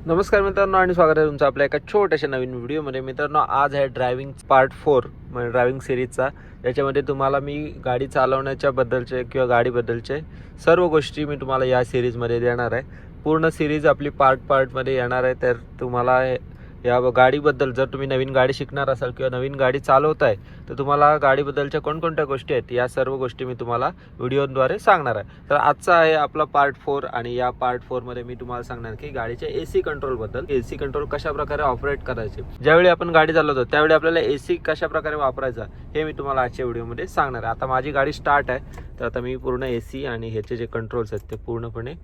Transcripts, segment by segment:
नमस्कार मित्रांनो आणि स्वागत आहे तुमचं आपल्या एका छोट्याशा नवीन व्हिडिओमध्ये. मित्रांनो, आज आहे ड्रायव्हिंग पार्ट 4 म्हणजे ड्रायव्हिंग सिरीजचा, ज्याच्यामध्ये तुम्हाला मी गाडी चालवण्याच्या बद्दलचे किंवा गाडीबद्दलचे सर्व गोष्टी मी तुम्हाला या सिरीजमध्ये देणार आहे. पूर्ण सिरीज आपली पार्टमध्ये येणार आहे. तर तुम्हाला या गाडीबद्दल, जर तुम्ही नवीन गाडी शिकणार असाल किंवा नवीन गाडी चालवताय, तर तुम्हाला गाडीबद्दलच्या कोणकोणत्या गोष्टी आहेत या सर्व गोष्टी मी तुम्हाला व्हिडिओद्वारे सांगणार आहे. तर आजचा आहे आपला पार्ट 4 आणि या पार्ट 4 मध्ये मी तुम्हाला सांगणार की गाडीच्या AC कंट्रोलबद्दल. AC कंट्रोल कशा प्रकारे ऑपरेट करायचे, ज्यावेळी आपण गाडी चालवतो त्यावेळी आपल्याला AC कशा प्रकारे वापरायचा हे मी तुम्हाला आजच्या व्हिडिओमध्ये सांगणार आहे. आता माझी गाडी स्टार्ट आहे, तर आता मी पूर्ण AC आणि ह्याचे जे कंट्रोल्स आहेत ते पूर्णपणे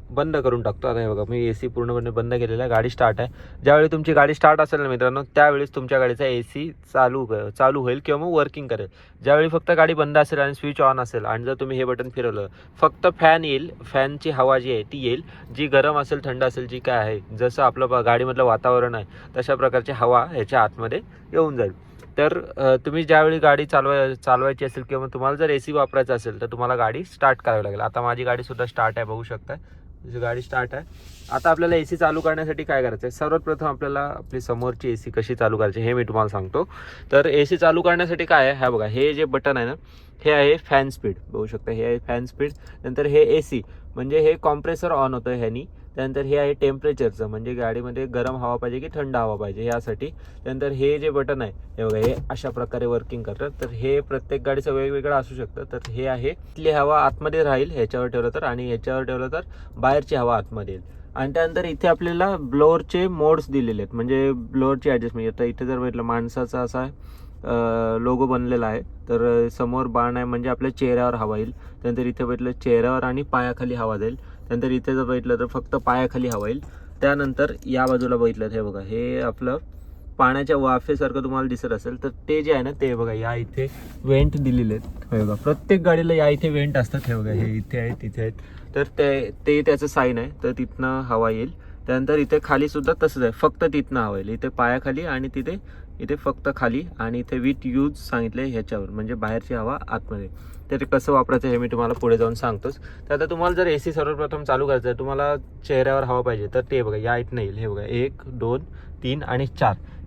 बंद करून टाकतो. आता हे बघा, मी AC पूर्णपणे बंद केलेला आहे. गाडी स्टार्ट आहे. ज्यावेळी तुमची गाडी स्टार्ट असेल ना मित्रांनो, त्यावेळेस तुमच्या गाडीचा AC चालू होईल किंवा मग वर्किंग करेल. ज्यावेळी फक्त गाडी बंद असेल आणि स्विच ऑन असेल आणि जर तुम्ही हे बटन फिरवलं, फक्त फॅन येईल. फॅनची हवा जी आहे ती येईल, जी गरम असेल थंड असेल जी काय आहे, जसं आपलं गाडीमधलं वातावरण आहे तशा प्रकारची हवा ह्याच्या आतमध्ये येऊन जाईल. तर तुम्ही ज्यावेळी गाडी चालवायची असेल किंवा तुम्हाला जर AC वापरायचं असेल तर तुम्हाला गाडी स्टार्ट करावी लागेल. आता माझी गाडीसुद्धा स्टार्ट आहे, बघू शकता. गाडी स्टार्ट आहे. आता आपल्याला AC चालू करण्यासाठी काय करायचं आहे, सर्वात प्रथम आपल्याला आपली समोरची AC कशी चालू करायची हे मी तुम्हाला सांगतो. तर AC चालू करण्यासाठी काय आहे, हा बघा, हे जे बटन आहे ना, हे आहे फॅन स्पीड, बघू शकता. हे आहे फॅन स्पीड. नंतर हे AC म्हणजे हे कॉम्प्रेसर ऑन होतं ह्यानी. त्यानंतर हे आहे टेम्परेचरचं, म्हणजे गाडीमध्ये गरम हवा पाहिजे की थंड हवा पाहिजे यासाठी. त्यानंतर हे जे बटन आहे हे बघा, हे अशा प्रकारे वर्किंग करतात. तर हे प्रत्येक गाडीचं वेगवेगळं असू शकतं. तर हे आहे, इथली हवा आतमध्ये राहील ह्याच्यावर ठेवलं तर, आणि ह्याच्यावर ठेवलं तर बाहेरची हवा आतमध्ये येईल. आणि त्यानंतर इथे आपल्याला ब्लोअरचे मोड्स दिलेले आहेत, म्हणजे ब्लोअरची ॲडजस्टमेंट. आता इथे जर बघितलं, माणसाचा असा लोगो बनलेला आहे, तर समोर बाण आहे म्हणजे आपल्या चेहऱ्यावर हवा येईल. त्यानंतर इथे बघितलं, चेहऱ्यावर आणि पायाखाली हवा जाईल. त्यानंतर इथे जर बघितलं तर फक्त पायाखाली हवा येईल. त्यानंतर या बाजूला बघितलं, हे बघा, हे आपलं पाण्याच्या वाफेसारखं तुम्हाला दिसत असेल, तर ते जे आहे ना, ते बघा, या इथे वेंट दिलेले आहेत. हे बघा, प्रत्येक गाडीला या इथे वेंट असतात. हे बघा, हे इथे आहेत, तिथे आहेत. तर ते त्याचं साईन आहे, तर तिथनं हवा येईल. त्यानंतर इथे खाली सुद्धा तसंच आहे, फक्त तिथनं हवा येईल. इथे पायाखाली आणि इथे फक्त खाली, आणि इथे विथ यूज सांगितले ह्याच्यावर, म्हणजे बाहेरची हवा आतमध्ये. तर ते कसं वापरायचं हे मी तुम्हाला पुढे जाऊन सांगतोच. तर आता तुम्हाला जर AC सर्वप्रथम चालू करायचं आहे, तुम्हाला चेहऱ्यावर हवा पाहिजे, तर ते बघा, या इथनं येईल. हे बघा, 1 2 3 आणि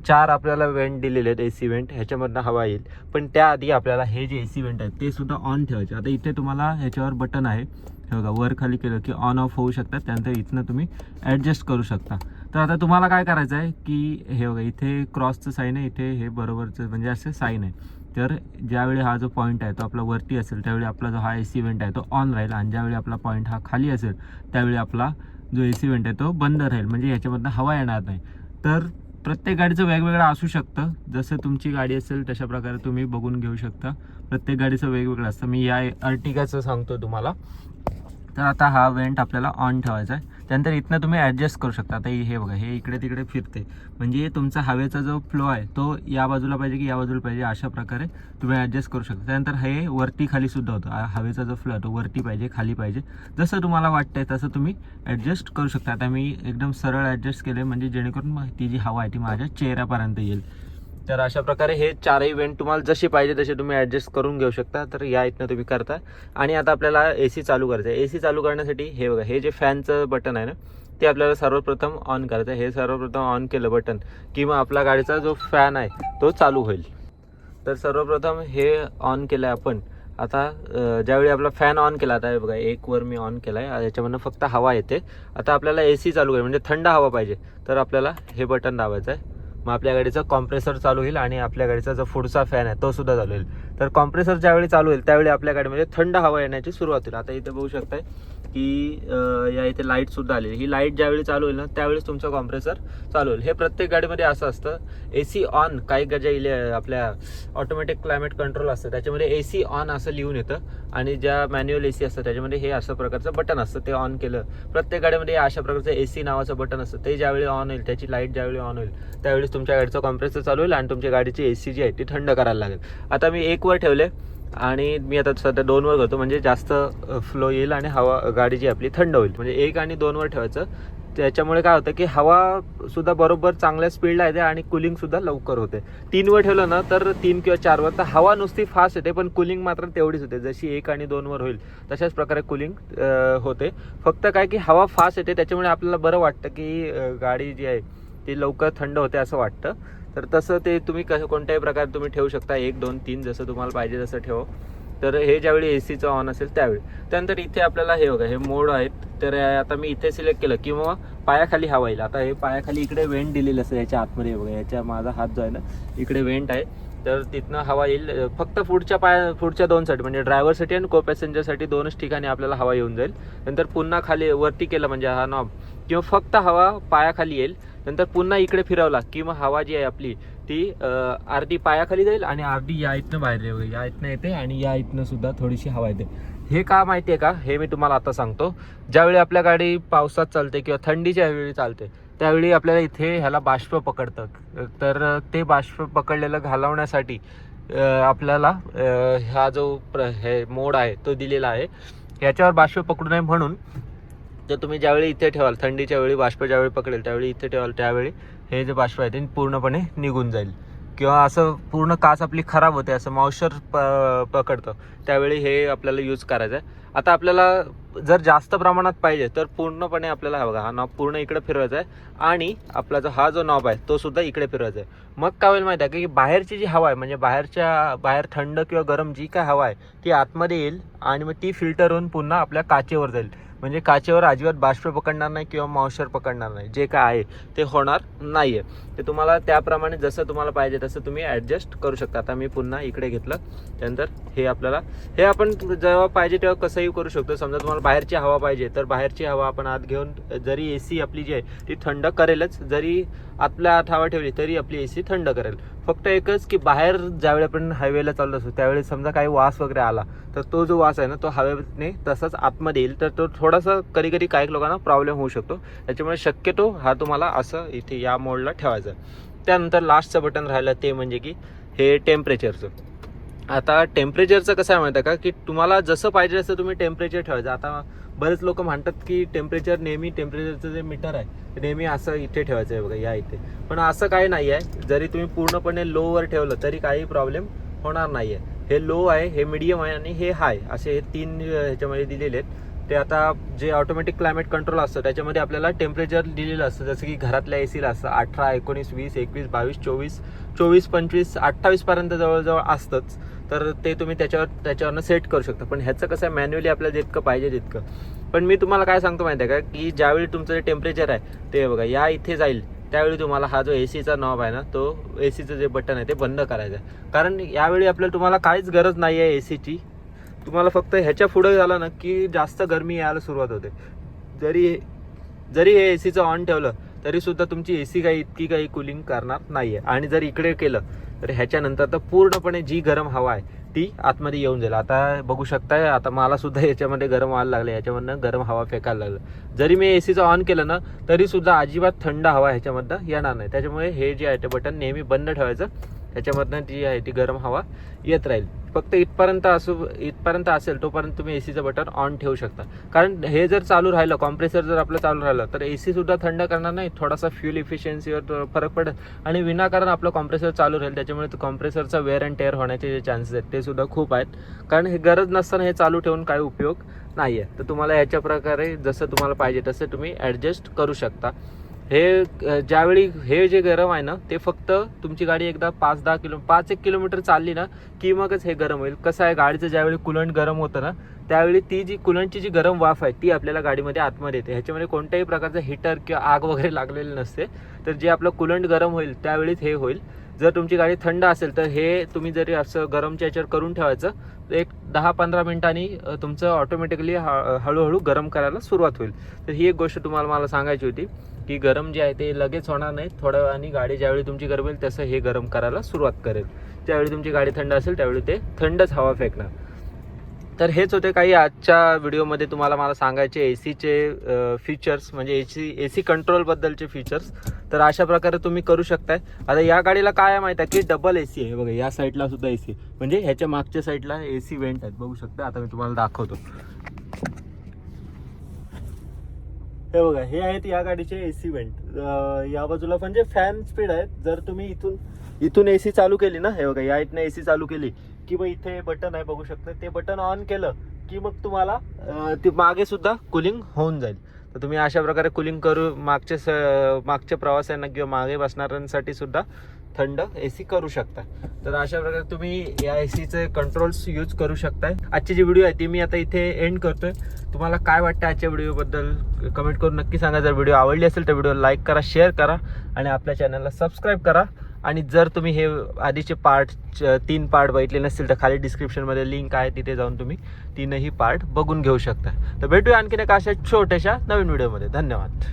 4 आपल्याला वेंट दिलेले आहेत, AC वेंट, ह्याच्यामधनं हवा येईल. पण त्याआधी आपल्याला हे जे AC वेंट आहेत ते सुद्धा ऑन ठेवायचे. आता इथे तुम्हाला ह्याच्यावर बटन आहे, हे बघा, वर खाली केलं की ऑन ऑफ होऊ शकतात. त्यानंतर इथनं तुम्ही ॲडजस्ट करू शकता. तर आता तुम्हाला काय करायचं आहे की हे बघा, इथे क्रॉसचं साईन आहे, इथे हे बरोबरचं म्हणजे असं साईन आहे. तर ज्यावेळी हा जो पॉईंट आहे तो आपला वरती असेल त्यावेळी आपला जो हा AC वेंट आहे तो ऑन राहील, आणि ज्यावेळी आपला पॉईंट हा खाली असेल त्यावेळी आपला जो AC वेंट आहे तो बंद राहील, म्हणजे याच्यामधनं हवा येणार नाही. तर प्रत्येक गाडीचं वेगवेगळं असू शकतं. जसं तुमची गाडी असेल तशा प्रकारे तुम्ही बघून घेऊ शकता. प्रत्येक गाडीचं वेगवेगळं असतं. मी या अर्टिगाचं सांगतो तुम्हाला. तर आता हा वेंट आपल्याला ऑन ठेवायचा आहे. त्यानंतर इथनं तुम्ही ॲडजस्ट करू शकता. आता हे बघा, हे इकडे तिकडे फिरते, म्हणजे तुमचा हवेचा जो फ्लो आहे तो या बाजूला पाहिजे की या बाजूला पाहिजे, अशा प्रकारे तुम्ही ॲडजस्ट करू शकता. त्यानंतर हे वरती खाली सुद्धा होतं, हवेचा जो फ्लो आहे तो वरती पाहिजे खाली पाहिजे, जसं तुम्हाला वाटतंय तसं तुम्ही ॲडजस्ट करू शकता. आता मी एकदम सरळ ॲडजस्ट केले, म्हणजे जेणेकरून ती जी हवा आहे ती माझ्या चेहऱ्यापर्यंत येईल. तर अशा प्रकारे हे चारही वेंट तुम्हाला जशी पाहिजे तसे तुम्ही ॲडजस्ट करून घेऊ शकता. तर या इथनं तुम्ही करता. आणि आता आपल्याला AC चालू करायचं आहे. AC चालू करण्यासाठी हे बघा, हे जे फॅनचं बटन आहे ना, ते आपल्याला सर्वप्रथम ऑन करायचं आहे. हे सर्वप्रथम ऑन केलं बटन की मग आपला गाडीचा जो फॅन आहे तो चालू होईल. तर सर्वप्रथम हे ऑन केलं आहे आपण. आता ज्यावेळी आपला फॅन ऑन केला, आता हे बघा, 1 वर मी ऑन केला आहे, याच्यामधनं फक्त हवा येते. आता आपल्याला AC चालू करायचं म्हणजे थंड हवा पाहिजे, तर आपल्याला हे बटन दाबायचं आहे. मग आपल्या गाडीचा कॉम्प्रेसर चालू होईल आणि आपल्या गाडीचा जो पुढचा फॅन आहे तो सुद्धा चालू होईल. तर कॉम्प्रेसर ज्यावेळी चालू होईल त्यावेळी आपल्या गाडीमध्ये थंड हवा येण्याची सुरुवात होईल. आता इथे बघू शकताय की या इथे लाईटसुद्धा आलेली. ही लाईट ज्यावेळी चालू होईल ना त्यावेळेस तुमचं कॉम्प्रेसर चालू होईल. हे प्रत्येक गाडीमध्ये असं असतं. AC ऑन, काही ज्या आपल्या ऑटोमॅटिक क्लायमेट कंट्रोल असतं त्याच्यामध्ये AC ऑन असं लिहून येतं, आणि ज्या मॅन्युअल AC असतं त्याच्यामध्ये हे असं प्रकारचं बटन असतं, ते ऑन केलं. प्रत्येक गाडीमध्ये अशा प्रकारचं AC नावाचं बटन असतं, ते ज्यावेळी ऑन होईल, त्याची लाईट ज्यावेळी ऑन होईल त्यावेळेस तुमच्या गाडीचं कॉम्प्रेसर चालू होईल आणि तुमच्या गाडीची AC जी आहे ती थंड करायला लागेल. आता मी 1 वर ठेवले आणि मी आता सध्या 2 वर करतो, म्हणजे जास्त फ्लो येईल आणि हवा गाडी जी आपली थंड होईल. म्हणजे 1 आणि 2 वर ठेवायचं. त्याच्यामुळे काय होतं की हवा सुद्धा बरोबर चांगल्या स्पीडला येते आणि कूलिंगसुद्धा लवकर होते. 3वर ठेवलं ना तर 3 किंवा 4वर तर हवा नुसती फास्ट येते, पण कूलिंग मात्र तेवढीच होते. जशी 1 आणि 2वर होईल तशाच प्रकारे कूलिंग होते. फक्त काय की हवा फास्ट येते, त्याच्यामुळे आपल्याला बरं वाटतं की गाडी जी आहे ती लवकर थंड होते असं वाटतं. तर तसं ते तुम्ही कोणत्याही प्रकारे तुम्ही ठेवू शकता, 1 2 3 जसं तुम्हाला पाहिजे तसं ठेवा. तर हे ज्यावेळी एसीचं ऑन असेल त्यावेळी. त्यानंतर इथे आपल्याला हे बघा हे मोड आहेत. तर आता मी इथे सिलेक्ट केलं किंवा पायाखाली हवा येईल. आता हे पायाखाली इकडे वेंट दिलेलं असतं याच्या आतमध्ये बघा, याच्या माझा हात जो आहे ना इकडे वेंट आहे, तर तिथनं हवा येईल. फक्त पुढच्या 2 साठी म्हणजे ड्रायव्हरसाठी आणि को पॅसेंजरसाठी 2च ठिकाणी आपल्याला हवा येऊन जाईल. नंतर पुन्हा खाली वरती केलं म्हणजे हा नॉब किंवा फक्त हवा पायाखाली येईल. नंतर पुन्हा इकडे फिरवला की मग हवा जी आहे आपली ती अर्धी पायाखाली जाईल आणि अर्धी या इथनं बाहेर येईल. या इथनं येते आणि या इथनं सुद्धा थोडीशी हवा येते. हे का माहिती आहे का, हे मी तुम्हाला आता सांगतो. ज्यावेळी आपल्या गाडी पावसात चालते किंवा थंडीच्या वेळी चालते त्यावेळी आपल्याला इथे ह्याला बाष्प पकडतं. तर ते बाष्प पकडलेलं घालवण्यासाठी आपल्याला हा जो हे मोड आहे तो दिलेला आहे. ह्याच्यावर बाष्प पकडू नये म्हणून जर तुम्ही ज्यावेळी इथे ठेवाल, थंडीच्या वेळी बाष्प ज्यावेळी पकडेल त्यावेळी इथे ठेवाल, त्यावेळी हे जे बाष्प आहे ते पूर्णपणे निघून जाईल. किंवा असं पूर्ण काच आपली खराब होते, असं मॉइश्चर पकडतं, त्यावेळी हे आपल्याला यूज करायचं आहे. आता आपल्याला जर जास्त प्रमाणात पाहिजे तर पूर्णपणे आपल्याला हा बघा हा नॉब पूर्ण इकडे फिरवायचा आहे आणि आपला हा जो नॉब आहे तो सुद्धा इकडे फिरवायचा आहे. मग काय होईल माहिती आहे की बाहेरची जी हवा आहे म्हणजे बाहेर थंड किंवा गरम जी काय हवा आहे ती आतमध्ये येईल आणि मग ती फिल्टर होऊन पुन्हा आपल्या काचेवर जाईल. म्हणजे काचेवर अजिबात बाष्प पकडणार नाही किंवा मॉइश्चर पकडणार नाही, जे काय आहे ते होणार नाही आहे. ते तुम्हाला त्याप्रमाणे जसं तुम्हाला पाहिजे तसं तुम्ही ॲडजस्ट करू शकता. आता मी पुन्हा इकडे घेतलं, त्यानंतर हे आपण जेव्हा पाहिजे तेव्हा कसंही करू शकतो. समजा तुम्हाला बाहेरची हवा पाहिजे तर बाहेरची हवा आपण आत घेऊन, जरी एसी आपली जी आहे ती थंड करेलच, जरी आतल्या आत हवा ठेवली तरी आपली एसी थंड करेल. फक्त एकच की बाहेर ज्यावेळी आपण हायवेला चाललो असतो त्यावेळी समजा काही वास वगैरे आला तर तो जो वास आहे ना तो हवेने तसाच आतमध्ये येईल, तर तो थोडासा कधी काही लोकांना प्रॉब्लेम होऊ शकतो. त्याच्यामुळे शक्यतो हा तुम्हाला असं इथे या मोडला ठेवायचा. त्यानंतर लास्टचं बटन राहिलं ते म्हणजे की हे टेम्परेचरचं. आता टेम्परेचरचं कसं आहे माहिती आहे का की तुम्हाला जसं पाहिजे तसं तुम्ही टेम्परेचर ठेवायचं. आता बरेच लोक म्हणतात की टेम्परेचरचं जे मीटर आहे ते नेहमी असं इथे ठेवायचं आहे बघा, या इथे. पण असं काही नाही आहे. जरी तुम्ही पूर्णपणे लोवर ठेवलं तरी काही प्रॉब्लेम होणार नाही आहे. हे लो आहे, हे मीडियम आहे आणि हे हाय, असे हे 3 ह्याच्यामध्ये दिलेले आहेत. ते आता जे ऑटोमॅटिक क्लायमेट कंट्रोल असतं त्याच्यामध्ये आपल्याला टेम्परेचर दिलेलं असतं. जसं की घरातल्या एसीला असतं 18, 19, 20, 21, 22, 24, 25, 28पर्यंत जवळजवळ असतंच. तर ते तुम्ही त्याच्यावरनं सेट करू शकता. पण ह्याचं कसं आहे, मॅन्युअली आपल्याला जितकं पाहिजे तितकं. पण मी तुम्हाला काय सांगतो माहिती आहे का की ज्यावेळी तुमचं जे टेम्परेचर आहे ते बघा या इथे जाईल त्यावेळी तुम्हाला हा जो एसीचा नॉब आहे ना तो एसीचं जे बटन आहे ते बंद करायचं आहे. कारण यावेळी तुम्हाला काहीच गरज नाही आहे एसीची. तुम्हाला फक्त ह्याच्या पुढे झालं ना की जास्त गरमी यायला सुरुवात होते. जरी हे एसीचं ऑन ठेवलं तरी सुद्धा तुमची एसी इतकी काही कूलिंग करणार नाही आहे. आणि जर इकडे केलं तर ह्याच्यानंतर तर पूर्णपणे जी गरम हवा आहे ती आतमध्ये येऊन जाईल. आता बघू शकताय, आता मला सुद्धा याच्यामध्ये गरम व्हायला लागलं, याच्यामधनं गरम हवा फेकायला लागलं. जरी मी एसीचं ऑन केलं ना तरी सुद्धा अजिबात थंड हवा ह्याच्यामधनं येणार नाही. त्याच्यामुळे हे जे आहे ते बटन नेहमी बंद ठेवायचं. त्याच्यामधनं जी आहे ती गरम हवा येत राहील. फक्त इथपर्यंत असेल तोपर्यंत तुम्ही एसीचं बटन ऑन ठेवू शकता. कारण हे जर चालू राहिलं, कॉम्प्रेसर जर आपलं चालू राहिलं तर एसी सुद्धा थंड करणार नाही, थोडासा फ्यूल इफिशियन्सीवर फरक पडेल आणि विनाकारण आपलं कॉम्प्रेसर चालू राहील. त्याच्यामुळे कॉम्प्रेसरचा वेअर अँड टेअर होण्याचे जे चान्सेस आहेत ते सुद्धा खूप आहेत. कारण हे गरज नसताना हे चालू ठेवून काही उपयोग नाही आहे. तर तुम्हाला याच्या प्रकारे जसं तुम्हाला पाहिजे तसं तुम्ही ॲडजस्ट करू शकता. हे ज्यावेळी हे जे गरम आहे ना ते फक्त तुमची गाडी एकदा 5-1 किलोमीटर चालली ना की मगच हे गरम होईल. कसं आहे, गाडीचं ज्यावेळी कुलंट गरम होतं ना त्यावेळी ती जी कुलंटची जी गरम वाफ आहे ती आपल्याला गाडीमध्ये आतमध्ये येते. ह्याच्यामध्ये कोणत्याही प्रकारचं हीटर किंवा आग वगैरे लागलेली नसते. तर जे आपलं कुलंट गरम होईल त्यावेळीच हे होईल. जर तुमची गाडी थंड असेल तर हे तुम्ही जरी असं गरमच्या याच्यावर करून ठेवायचं, एक 10-15 मिनिटांनी तुमचं ऑटोमॅटिकली हळूहळू गरम करायला सुरुवात होईल. तर ही एक गोष्ट तुम्हाला सांगायची होती की गरम जे आहे ते लगेच होणार नाही. थोड्या वेळाने गाडी ज्यावेळी तुमची गरम होईल तसं हे गरम करायला सुरुवात करेल. ज्यावेळी तुमची गाडी थंड असेल त्यावेळी ते थंडच हवा फेकणार. तर हेच होते काही आजच्या व्हिडिओमध्ये मला सांगायचे एसीचे फीचर्स, म्हणजे एसी कंट्रोलबद्दलचे फीचर्स. तर अशा प्रकारे तुम्ही करू शकताय. आता या गाडीला काय आहे माहिती आहे की डबल एसी आहे बघा, या साईडला सुद्धा एसी, म्हणजे ह्याच्या मागच्या साईडला एसी वेंट आहेत बघू शकता. आता मी तुम्हाला दाखवतो. हे बघा, हे आहेत या गाडीचे एसी वेंट. या बाजूला म्हणजे फॅन स्पीड आहेत. जर तुम्ही इथून एसी चालू केली ना, हे बघा या इथनं एसी चालू केली की मग इथे बटन आहे बघू शकता, ते बटन ऑन केलं की मग तुम्हाला ती मागे सुद्धा कुलिंग होऊन जाईल. तर तुम्ही अशा प्रकारे कुलिंग करू मागच्या प्रवाशांना किंवा मागे बसणाऱ्यांसाठी सुद्धा थंड एसी करू शकता. तर अशा प्रकारे तुम्ही या एसीचे कंट्रोल्स यूज करू शकताय. आजची जी व्हिडिओ आहे ती मी आता इथे एंड करतोय. तुम्हाला काय वाटतं आजच्या व्हिडिओबद्दल कमेंट करून नक्की सांगा. जर व्हिडिओ आवडली असेल तर व्हिडिओ लाईक करा, शेअर करा आणि आपल्या चॅनलला सबस्क्राईब करा. आणि जर तुम्ही हे आधीचे 3 पार्ट बघितले नसतील तर खाली डिस्क्रिप्शनमध्ये लिंक आहे, तिथे जाऊन तुम्ही 3ही पार्ट बघून घेऊ शकता. तर भेटूया आणखीन एका अशा छोट्याशा नवीन व्हिडिओमध्ये. धन्यवाद.